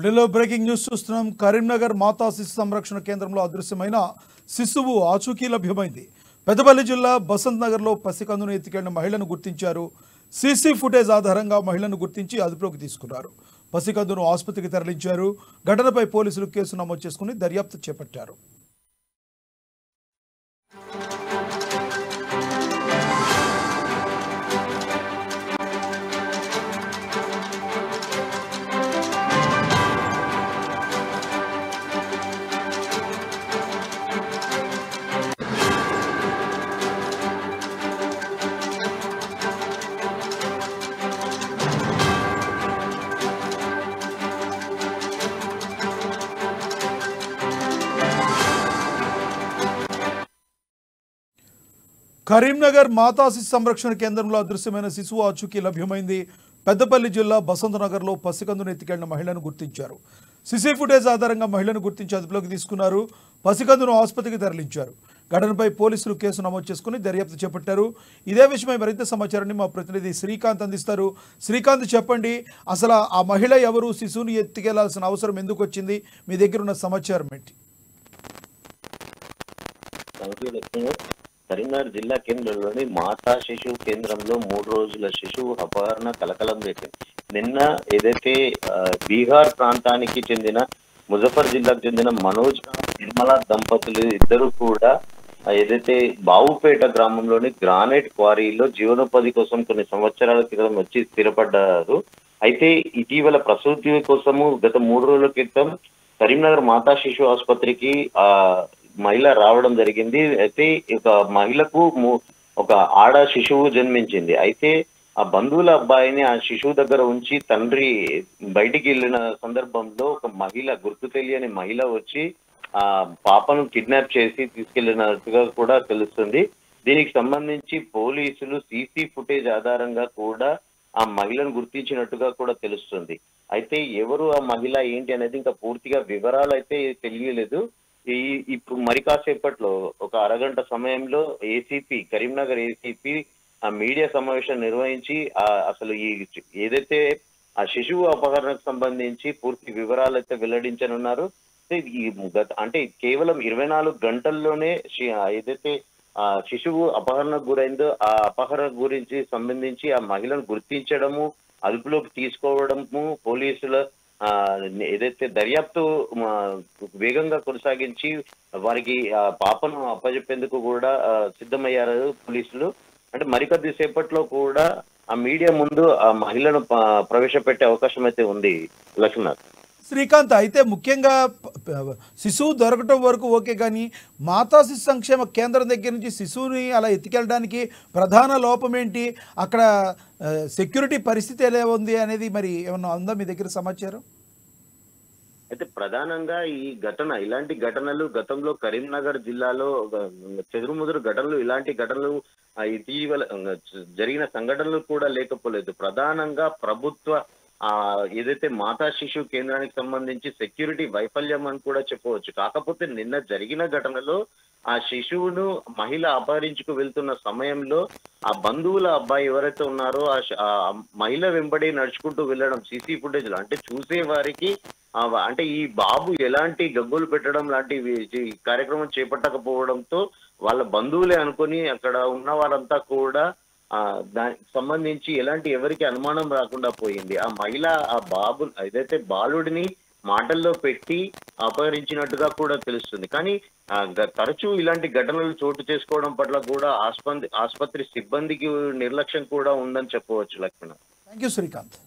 ఢిల్లీలో breaking news చూస్తున్నాం. కరీంనగర్ మాతా శిశు సంరక్షణ కేంద్రంలో అదృశ్యమైన శిశువు ఆచూకీ లభ్యమైంది. పెద్దపల్లి జిల్లా బసంత్ నగర్లో పసికందును ఎత్తుకెళ్లిన మహిళను గుర్తించారు. సీసీ ఫుటేజ్ ఆధారంగా మహిళను గుర్తించి అదుపులోకి తీసుకున్నారు. పసికందును ఆసుపత్రికి తరలించారు. ఘటనపై పోలీసులు కేసు నమోదు చేసుకుని దర్యాప్తు చేపట్టారు. కరీంనగర్ మాతా శిశు సంరక్షణ కేంద్రంలో అదృశ్యమైన శిశువు ఆచూకీ లభ్యమైంది. పెద్దపల్లి జిల్లా బసంత్ నగర్లో పసికందును ఎత్తుకెళ్లిన మహిళను గుర్తించారు. సీసీ ఫుటేజ్ ఆధారంగా మహిళను గుర్తించి అదుపులోకి తీసుకున్నారు. పసికందును ఆసుపత్రికి తరలించారు. ఘటనపై పోలీసులు కేసు నమోదు చేసుకుని దర్యాప్తు చేపట్టారు. ఇదే విషయమై మరింత సమాచారాన్ని మా ప్రతినిధి శ్రీకాంత్ అందిస్తారు. శ్రీకాంత్, చెప్పండి, అసలు ఆ మహిళ ఎవరు? శిశువుని ఎత్తుకెళ్లాల్సిన అవసరం ఎందుకు వచ్చింది? మీ దగ్గర ఉన్న సమాచారం ఏంటి? కరీంనగర్ జిల్లా కేంద్రంలోని మాతా శిశువు కేంద్రంలో 3 రోజుల శిశువు అపహరణ కలకలం రేపింది. నిన్న ఏదైతే బీహార్ ప్రాంతానికి చెందిన ముజఫర్ జిల్లాకు చెందిన మనోజ్ నిర్మలా దంపతులు ఇద్దరు కూడా ఏదైతే బావుపేట గ్రామంలోని గ్రానైట్ క్వారీలో జీవనోపాధి కోసం కొన్ని సంవత్సరాల క్రితం వచ్చి స్థిరపడ్డారు. అయితే ఇటీవల ప్రసూతి కోసము గత 3 రోజుల క్రితం కరీంనగర్ మాతా శిశు ఆసుపత్రికి మహిళ రావడం జరిగింది. అయితే ఒక మహిళకు ఒక ఆడ శిశువు జన్మించింది. అయితే ఆ బంధువుల అబ్బాయిని ఆ శిశువు దగ్గర ఉంచి తండ్రి బయటికి వెళ్ళిన సందర్భంలో ఒక మహిళ, గుర్తు తెలియని మహిళ వచ్చి ఆ పాపను కిడ్నాప్ చేసి తీసుకెళ్లినట్టుగా కూడా తెలుస్తుంది. దీనికి సంబంధించి పోలీసులు సీసీ ఫుటేజ్ ఆధారంగా కూడా ఆ మహిళను గుర్తించినట్టుగా కూడా తెలుస్తుంది. అయితే ఎవరు ఆ మహిళ ఏంటి అనేది ఇంకా పూర్తిగా వివరాలు అయితే తెలియలేదు. ఇప్పుడు మరి కాసేపట్లో ఒక అరగంట సమయంలో ఏసీపీ, కరీంనగర్ ఏసీపీ ఆ మీడియా సమావేశం నిర్వహించి అసలు ఈ ఏదైతే ఆ శిశువు అపహరణకు సంబంధించి పూర్తి వివరాలు అయితే వెల్లడించనున్నారు. అంటే కేవలం 24 గంటల్లోనే ఏదైతే ఆ శిశువు అపహరణకు గురైందో ఆ అపహరణ గురించి సంబంధించి ఆ మహిళను గుర్తించడము, అదుపులోకి తీసుకోవడము, పోలీసుల ఏదైతే దర్యాప్తు వేగంగా కొనసాగించి వారికి ఆ పాపను అప్పజెప్పేందుకు కూడా సిద్ధమయ్యారు పోలీసులు. అంటే మరికొద్ది సేపట్లో కూడా ఆ మీడియా ముందు ఆ మహిళను ప్రవేశపెట్టే అవకాశం అయితే ఉంది. లక్ష్మణ్, శ్రీకాంత్, అయితే ముఖ్యంగా శిశువు దొరకటం వరకు ఓకే, కానీ మాతా శిశు సంక్షేమ కేంద్రం దగ్గర నుంచి శిశువుని అలా ఎత్తుకెళ్ళడానికి ప్రధాన లోపం ఏంటి? అక్కడ సెక్యూరిటీ పరిస్థితి ఎలా ఉంది అనేది మరి ఏమన్నా ఉందా మీ దగ్గర సమాచారం? అయితే ప్రధానంగా ఈ ఘటన, ఇలాంటి ఘటనలు గతంలో కరీంనగర్ జిల్లాలో చెదురుముదురు ఘటనలు, ఇలాంటి ఘటనలు ఇటీవల జరిగిన సంఘటనలు కూడా లేకపోలేదు. ప్రధానంగా ప్రభుత్వ ఏదైతే మాతా శిశు కేంద్రానికి సంబంధించి సెక్యూరిటీ వైఫల్యం అని కూడా చెప్పవచ్చు. కాకపోతే నిన్న జరిగిన ఘటనలో ఆ శిశువును మహిళ అపహరించుకు వెళ్తున్న సమయంలో ఆ బంధువుల అబ్బాయి ఎవరైతే ఉన్నారో ఆ మహిళ వెంబడి నడుచుకుంటూ వెళ్ళడం సీసీ ఫుటేజ్ లో అంటే చూసే వారికి అంటే ఈ బాబు ఎలాంటి గగ్గోలు పెట్టడం లాంటి కార్యక్రమం చేపట్టకపోవడంతో వాళ్ళ బంధువులే అనుకొని అక్కడ ఉన్న వారంతా కూడా దానికి సంబంధించి ఎలాంటి ఎవరికి అనుమానం రాకుండా పోయింది. ఆ మహిళ ఆ బాబు ఏదైతే బాలుడిని మాటల్లో పెట్టి అపహరించినట్టుగా కూడా తెలుస్తుంది. కానీ తరచూ ఇలాంటి ఘటనలు చోటు చేసుకోవడం పట్ల కూడా ఆసుపత్రి సిబ్బందికి నిర్లక్ష్యం కూడా ఉందని చెప్పవచ్చు. లక్ష్మణ, థ్యాంక్ యూ శ్రీకాంత్.